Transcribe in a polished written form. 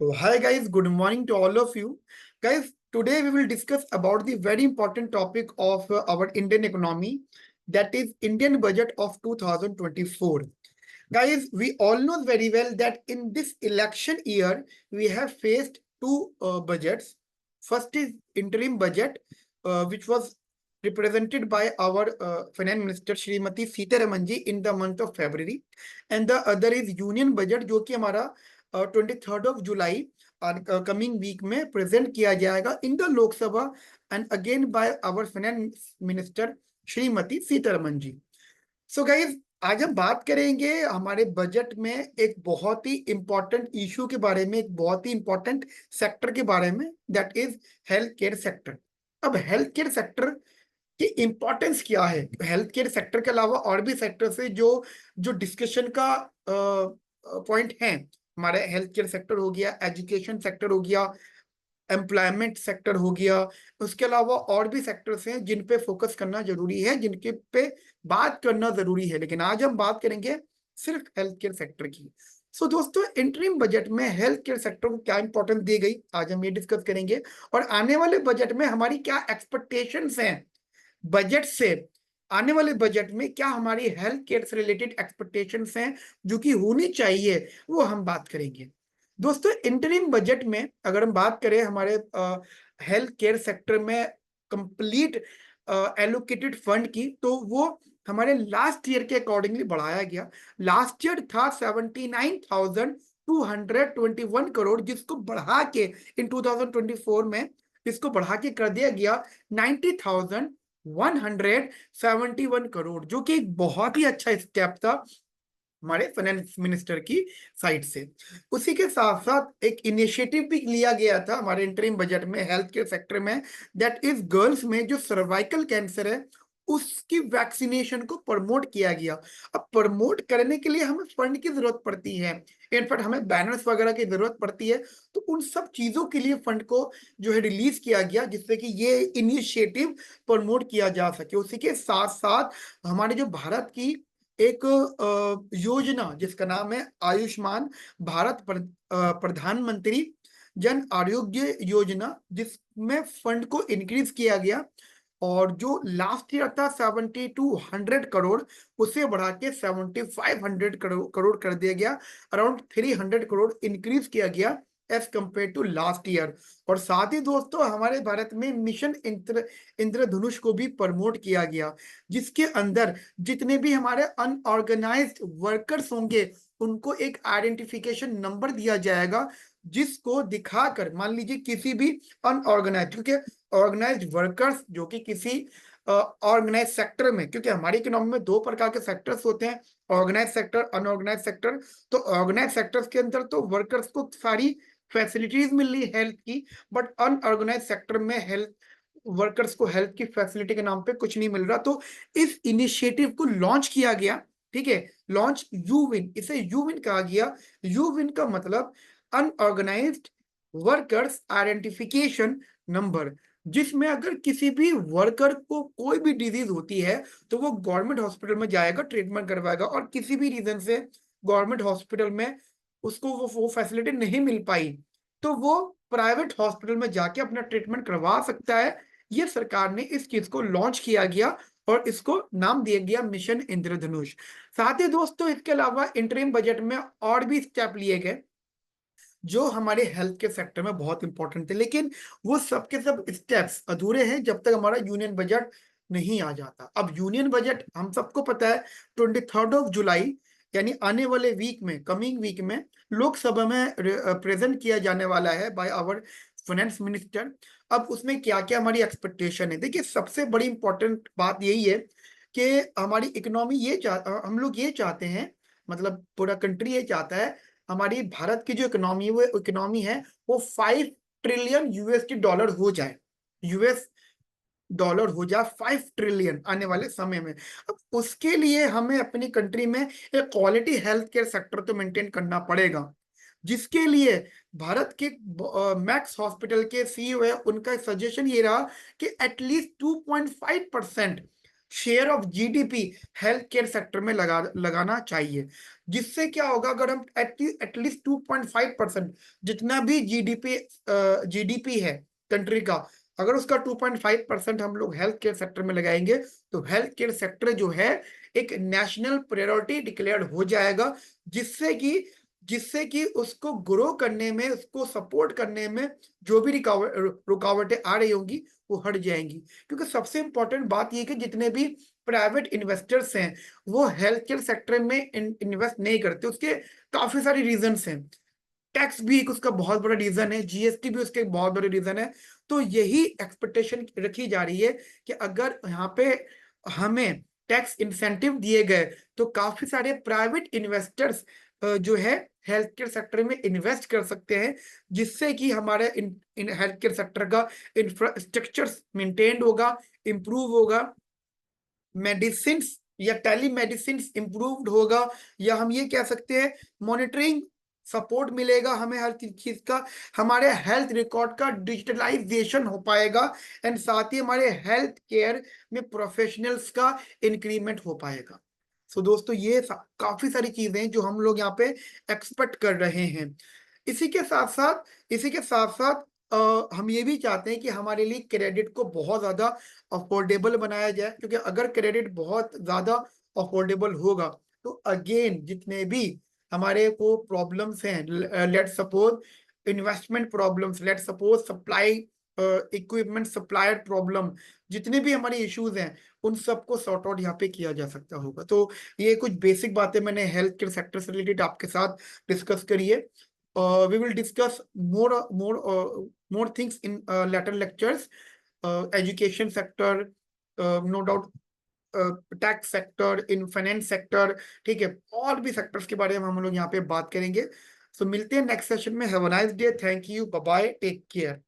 So hi guys, good morning to all of you. Guys, today we will discuss about the very important topic of our Indian economy, that is Indian budget of 2024. Guys, we all know very well that in this election year, we have faced two budgets. First is interim budget, which was represented by our finance minister Shrimati Sitaraman ji in the month of February, and the other is union budget, जो कि हमारा 23rd of July coming week में present किया जाएगा in the Lok Sabha and again by our finance minister Shrimati Sitharaman ji. So guys, आज हम बात करेंगे हमारे बजट में एक बहुत ही इंपॉर्टेंट इशू के बारे में, एक बहुत ही इंपॉर्टेंट सेक्टर के बारे में, that is health care sector. अब हेल्थ केयर सेक्टर की इंपॉर्टेंस क्या है? हेल्थ केयर सेक्टर के अलावा और भी सेक्टर से जो जो डिस्कशन का पॉइंट है, हमारे हेल्थ केयर सेक्टर हो गया, एजुकेशन सेक्टर हो गया, एम्प्लॉयमेंट सेक्टर हो गया, उसके अलावा और भी सेक्टर्स हैं जिन पे फोकस करना जरूरी है, जिनके पे बात करना जरूरी है, लेकिन आज हम बात करेंगे सिर्फ हेल्थ केयर सेक्टर की. सो दोस्तों, इंटरिम बजट में हेल्थ केयर सेक्टर को क्या इंपॉर्टेंस दी गई, आज हम ये डिस्कस करेंगे. और आने वाले बजट में हमारी क्या एक्सपेक्टेशंस हैं बजट से, आने वाले बजट में क्या हमारी हेल्थ केयर से रिलेटेड एक्सपेक्टेशंस हैं जो कि होनी चाहिए, वो हम बात करेंगे. दोस्तों, इंटरिम बजट में अगर हम बात करें हमारे हेल्थ केयर सेक्टर में कंप्लीट एलोकेटेड फंड की, तो वो हमारे लास्ट ईयर के अकॉर्डिंगली बढ़ाया गया. लास्ट ईयर था 79,221 करोड़, जिसको बढ़ा के इन 2024 में इसको बढ़ा के कर दिया गया 90,171 करोड़, जो कि एक बहुत ही अच्छा स्टेप था हमारे फाइनेंस मिनिस्टर की साइड से. उसी के साथ साथ एक इनिशिएटिव भी लिया गया था हमारे इंटरिम बजट में हेल्थ केयर सेक्टर में, दैट इज गर्ल्स में जो सर्वाइकल कैंसर है उसकी वैक्सीनेशन को प्रमोट किया गया. अब प्रमोट करने के लिए हमें फंड की जरूरत पड़ती है, इनफैक्ट हमें बैनर्स वगैरह की जरूरत पड़ती है, तो उन सब चीजों के लिए फंड को जो है रिलीज किया गया, जिससे कि ये इनिशिएटिव प्रमोट किया जा सके. उसी के साथ साथ हमारे जो भारत की एक योजना जिसका नाम है आयुष्मान भारत प्रधानमंत्री जन आरोग्य योजना, जिसमें फंड को इंक्रीज किया गया, और जो लास्ट ईयर था 7200 करोड़, उसे बढ़ा के 7500 करोड़ कर दिया गया. अराउंड 300 करोड़ इंक्रीज किया गया as compared to last year. और साथ ही दोस्तों, हमारे भारत में मिशन इंद्रधनुष को भी प्रमोट किया गया, जिसके अंदर जितने भी हमारे अनऑर्गेनाइज्ड वर्कर्स होंगे उनको एक आइडेंटिफिकेशन नंबर दिया जाएगा, जिसको दिखाकर मान लीजिए किसी भी अनऑर्गेनाइज, क्योंकि ऑर्गेनाइज्ड वर्कर्स जो कि किसी ऑर्गेनाइज सेक्टर में, क्योंकि हमारी इकोनॉमी में दो प्रकार के सेक्टर्स होते हैं, ऑर्गेनाइज सेक्टर, अनऑर्गेनाइज सेक्टर. तो ऑर्गेनाइज सेक्टर्स के अंदर तो वर्कर्स को सारी फैसिलिटीज मिल रही हेल्थ की, बट अनऑर्गेनाइज सेक्टर में हेल्थ वर्कर्स को हेल्थ की फैसिलिटी के नाम पे कुछ नहीं मिल रहा. तो इस इनिशिएटिव को लॉन्च किया गया, ठीक है, लॉन्च यूविन, इसे यूविन कहा गया. यूविन का मतलब अनऑर्गेनाइज्ड वर्कर्स आइडेंटिफिकेशन नंबर, जिसमें अगर किसी भी वर्कर को कोई भी डिजीज होती है तो वो गवर्नमेंट हॉस्पिटल में जाएगा, ट्रीटमेंट करवाएगा, और किसी भी रीजन से गवर्नमेंट हॉस्पिटल में उसको वो फैसिलिटी नहीं मिल पाई तो वो प्राइवेट हॉस्पिटल में जाके अपना ट्रीटमेंट करवा सकता है. ये सरकार ने इस चीज को लॉन्च किया गया और इसको नाम दिया गया मिशन इंद्रधनुष. साथ ही दोस्तों, इसके अलावा इंटरिम बजट में और भी स्टेप लिए गए जो हमारे हेल्थ के सेक्टर में बहुत इंपॉर्टेंट थे, लेकिन वो सब के सब स्टेप्स अधूरे हैं जब तक हमारा यूनियन बजट नहीं आ जाता. अब यूनियन बजट हम सबको पता है 23rd of July, यानी आने वाले वीक में, कमिंग वीक में लोकसभा में प्रेजेंट किया जाने वाला है बाय आवर फाइनेंस मिनिस्टर. अब उसमें क्या क्या हमारी एक्सपेक्टेशन है, देखिए सबसे बड़ी इंपॉर्टेंट बात यही है कि हमारी इकोनॉमी हम लोग ये चाहते हैं, मतलब पूरा कंट्री ये चाहता है हमारी भारत की जो इकोनॉमी है वो 5 ट्रिलियन यूएसडी डॉलर हो जाए, यूएस डॉलर हो जाए 5 ट्रिलियन आने वाले समय में. अब उसके लिए हमें अपनी कंट्री में एक क्वालिटी हेल्थ केयर सेक्टर तो मेंटेन करना पड़ेगा, जिसके लिए भारत के मैक्स हॉस्पिटल के सीईओ है, उनका सजेशन ये रहा कि at least 2.5% share of GDP health care sector में लगाना चाहिए, जिससे क्या होगा, अगर हम एटलीस्ट 2.5% जितना भी जीडीपी है कंट्री का, अगर उसका 2.5% हम लोग हेल्थ केयर सेक्टर में लगाएंगे, तो हेल्थ केयर सेक्टर जो है एक नेशनल प्रायोरिटी डिक्लेयर्ड हो जाएगा, जिससे कि उसको ग्रो करने में, उसको सपोर्ट करने में जो भी रुकावटें आ रही होंगी वो हट जाएंगी। क्योंकि सबसे इंपॉर्टेंट बात यह कि जितने भी प्राइवेट इन्वेस्टर्स हैं वो हेल्थ केयर सेक्टर में इन्वेस्ट नहीं करते। उसके काफी सारे रीजंस हैं, टैक्स भी एक उसका बहुत बड़ा रीजन है, जीएसटी भी उसके एक बहुत बड़ा रीजन है। तो यही एक्सपेक्टेशन रखी जा रही है कि अगर यहाँ पे हमें टैक्स इंसेंटिव दिए गए तो काफी सारे प्राइवेट इन्वेस्टर्स जो है हेल्थ केयर सेक्टर में इन्वेस्ट कर सकते हैं, जिससे कि हमारे इन हेल्थ केयर सेक्टर का इंफ्रास्ट्रक्चर मेंटेन्ड होगा, इंप्रूव होगा, मेडिसिन या टेली मेडिसिन इंप्रूव्ड होगा, या हम ये कह सकते हैं मॉनिटरिंग सपोर्ट मिलेगा हमें हर चीज का, हमारे हेल्थ रिकॉर्ड का डिजिटलाइजेशन हो पाएगा, एंड साथ ही हमारे हेल्थ केयर में प्रोफेशनल्स का इंक्रीमेंट हो पाएगा। सो दोस्तों ये काफी सारी चीजें हैं जो हम लोग यहाँ पे एक्सपेक्ट कर रहे हैं। इसी के साथ साथ हम ये भी चाहते हैं कि हमारे लिए क्रेडिट को बहुत ज्यादा अफोर्डेबल बनाया जाए, क्योंकि अगर क्रेडिट बहुत ज्यादा अफोर्डेबल होगा तो अगेन जितने भी हमारे को प्रॉब्लम्स हैं, let suppose investment problems, let suppose supply equipment supplier problem, जितने भी हमारे इश्यूज हैं उन सबको सॉर्ट आउट यहाँ पे किया जा सकता होगा। तो ये कुछ बेसिक बातें मैंने हेल्थ केयर सेक्टर से रिलेटेड आपके साथ डिस्कस करी है। We will discuss more things in later lectures. Education sector, no doubt, tax sector, in finance sector, ठीक है, और भी सेक्टर्स के बारे में हम लोग यहाँ पे बात करेंगे। सो मिलते हैं नेक्स्ट सेशन में। Have a nice day, thank you, bye bye, take care.